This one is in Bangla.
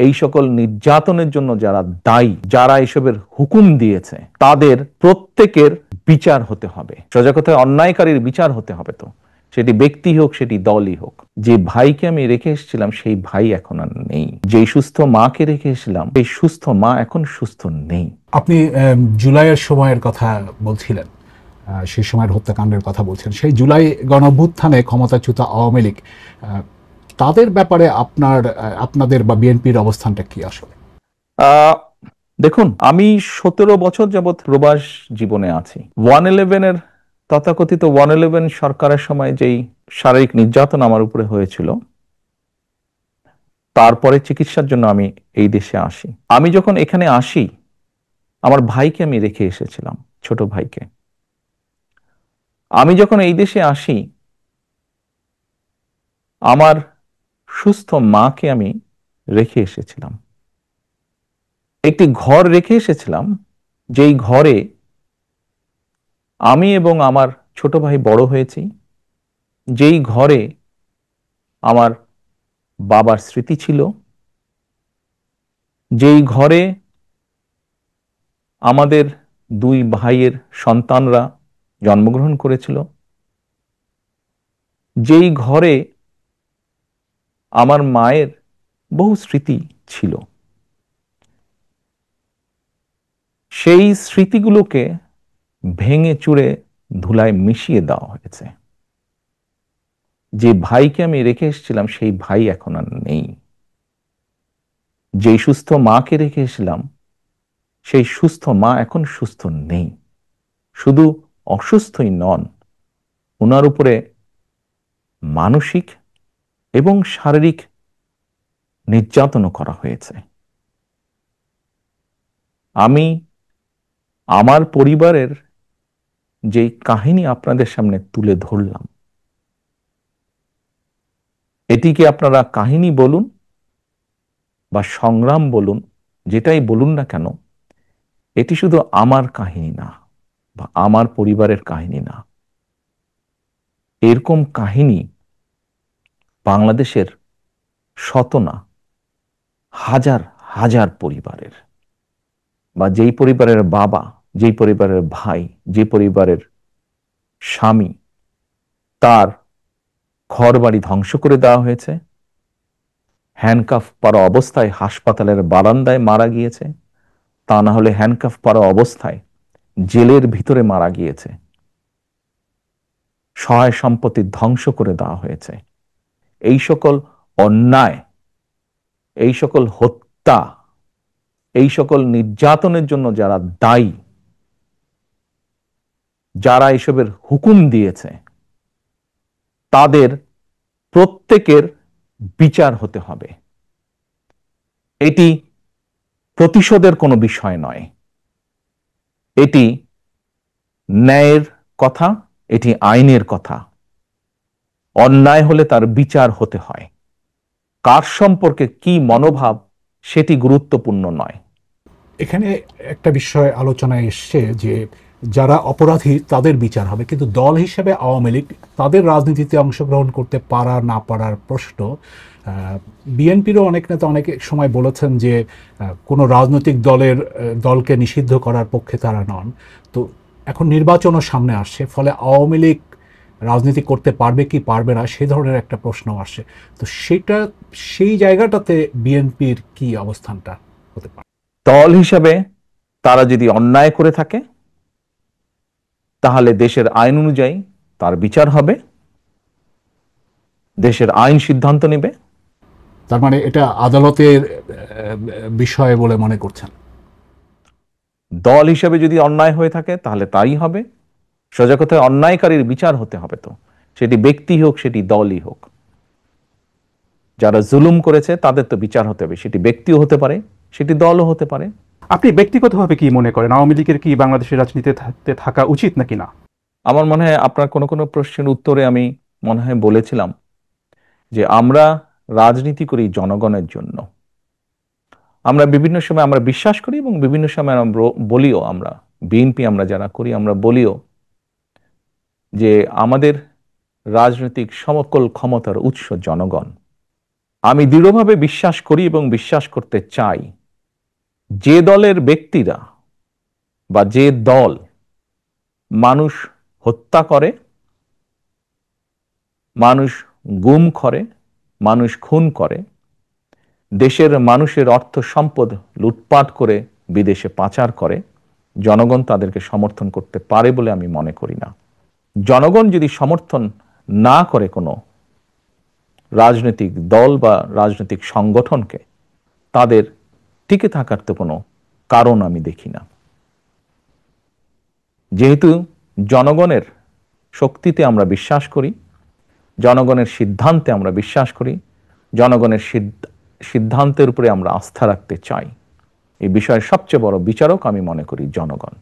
এই সকল নির্যাতনের জন্য যারা দায়ী, যারা এসবের হুকুম দিয়েছে, তাদের প্রত্যেকের বিচার হতে হবে। সোজা কথায় অন্যায়কারীর বিচার হতে হবে। তো সেটি ব্যক্তি হোক, সেটি দলই হোক। যে ভাইকে আমি রেখে এসেছিলাম সেই ভাই এখন আর নেই। যে সুস্থ মাকে রেখে এসেছিলাম সেই সুস্থ মা এখন সুস্থ নেই। আপনি জুলাইয়ের সময়ের কথা বলছিলেন, সেই সময়ের হত্যাকাণ্ডের কথা বলছেন। সেই জুলাই গণঅভ্যুত্থানে ক্ষমতাচ্যুত আওয়ামী লীগ, তাদের ব্যাপারে আপনাদের বা বিএনপির অবস্থানটা কি আসলে? দেখুন, আমি 17 বছর যাবৎ প্রবাস জীবনে আছি। 111 তথাকথিত 111 সরকারের সময় যেই শারীরিক নির্যাতন আমার উপরে হয়েছিল, তারপরে চিকিৎসার জন্য আমি এই দেশে আসি। আমি যখন এখানে আসি, আমার ভাইকে আমি রেখে এসেছিলাম, ছোট ভাইকে। আমি যখন এই দেশে আসি, আমার সুস্থ মাকে আমি রেখে এসেছিলাম। একটি ঘর রেখে এসেছিলাম, যেই ঘরে আমি এবং আমার ছোট ভাই বড় হয়েছি, যেই ঘরে আমার বাবার স্মৃতি ছিল, যেই ঘরে আমাদের দুই ভাইয়ের সন্তানরা জন্মগ্রহণ করেছিল, যেই ঘরে আমার মায়ের বহু স্মৃতি ছিল, সেই স্মৃতিগুলোকে ভেঙে চুরে ধুলায় মিশিয়ে দেওয়া হয়েছে। যে ভাইকে আমি রেখে এসেছিলাম সেই ভাই এখন আর নেই। যেই সুস্থ মাকে রেখে এসেছিলাম সেই সুস্থ মা এখন সুস্থ নেই। শুধু অসুস্থই নন, ওনার উপরে মানসিক এবং শারীরিক নির্যাতনও করা হয়েছে। আমি আমার পরিবারের যে কাহিনী আপনাদের সামনে তুলে ধরলাম, এটিকে আপনারা কাহিনী বলুন বা সংগ্রাম বলুন, যেটাই বলুন না কেন, এটি শুধু আমার কাহিনী না বা আমার পরিবারের কাহিনী না। এরকম কাহিনী বাংলাদেশের শত না হাজার হাজার পরিবারের, বা যেই পরিবারের বাবা, যেই পরিবারের ভাই, যে পরিবারের স্বামী, তার ঘরবাড়ি ধ্বংস করে দেওয়া হয়েছে, হ্যান্ডকাফ পরা অবস্থায় হাসপাতালের বারান্দায় মারা গিয়েছে, তা না হলে হ্যান্ডকাফ পরা অবস্থায় জেলের ভিতরে মারা গিয়েছে, সহায় সম্পত্তি ধ্বংস করে দেওয়া হয়েছে। এই সকল অন্যায়, এই সকল হত্যা, এই সকল নির্যাতনের জন্য যারা দায়ী, যারা এসবের হুকুম দিয়েছে, তাদের প্রত্যেকের বিচার হতে হবে। এটি প্রতিশোধের কোনো বিষয় নয়, এটি ন্যায়ের কথা, এটি আইনের কথা। অন্যায় হলে তার বিচার হতে হয়। কার সম্পর্কে কি মনোভাব সেটি গুরুত্বপূর্ণ নয়। এখানে একটা বিষয় আলোচনায় এসছে যে যারা অপরাধী তাদের বিচার হবে, কিন্তু দল হিসেবে আওয়ামী লীগ তাদের রাজনীতিতে অংশগ্রহণ করতে পারা না পারার প্রশ্ন। বিএনপিরও অনেক নেতা অনেক সময় বলেছেন যে কোনো রাজনৈতিক দলকে নিষিদ্ধ করার পক্ষে তারা নন। তো এখন নির্বাচনও সামনে আসছে, ফলে আওয়ামী লীগ রাজনীতি করতে পারবে কি পারবে না সে ধরনের একটা প্রশ্ন আসছে। তো সেই জায়গাটাতে বিএনপির কি অবস্থানটা হতে পারে? দল হিসাবে তারা যদি অন্যায় করে থাকে, তাহলে দেশের আইন অনুযায়ী তার বিচার হবে, দেশের আইন সিদ্ধান্ত নেবে। তার মানে এটা আদালতের বিষয় বলে মনে করছেন? দল হিসাবে যদি অন্যায় হয়ে থাকে তাহলে তাই হবে। সোজা কথায় অন্যায়কারীর বিচার হতে হবে। তো সেটি ব্যক্তি হোক, সেটি দলই হোক। যারা জুলুম করেছে তাদের তো বিচার হতে হবে। সেটি ব্যক্তিও হতে পারে, সেটি দলও হতে পারে। আপনি ব্যক্তিগতভাবে কি মনে করেন, আওয়ামী লীগের কি বাংলাদেশের রাজনীতিতে থাকা উচিত নাকি না? আমার মনে হয় আপনার কোনো কোনো প্রশ্নের উত্তরে আমি মনে হয় বলেছিলাম যে আমরা রাজনীতি করি জনগণের জন্য। আমরা বিভিন্ন সময় আমরা বিশ্বাস করি এবং বিভিন্ন সময় আমরা বলিও, আমরা বিএনপি আমরা যারা করি আমরা বলিও যে আমাদের রাজনৈতিক সমকল ক্ষমতার উৎস জনগণ। আমি দৃঢ়ভাবে বিশ্বাস করি এবং বিশ্বাস করতে চাই, যে দলের ব্যক্তিরা বা যে দল মানুষ হত্যা করে, মানুষ গুম করে, মানুষ খুন করে, দেশের মানুষের অর্থ সম্পদ লুটপাট করে বিদেশে পাচার করে, জনগণ তাদেরকে সমর্থন করতে পারে বলে আমি মনে করি না। জনগণ যদি সমর্থন না করে কোনো রাজনৈতিক দল বা রাজনৈতিক সংগঠনকে, তাদের টিকে থাকার তো কোনো কারণ আমি দেখি না। যেহেতু জনগণের শক্তিতে আমরা বিশ্বাস করি, জনগণের সিদ্ধান্তে আমরা বিশ্বাস করি, জনগণের সিদ্ধান্তের উপরে আমরা আস্থা রাখতে চাই, এই বিষয়ের সবচেয়ে বড় বিচারক আমি মনে করি জনগণ।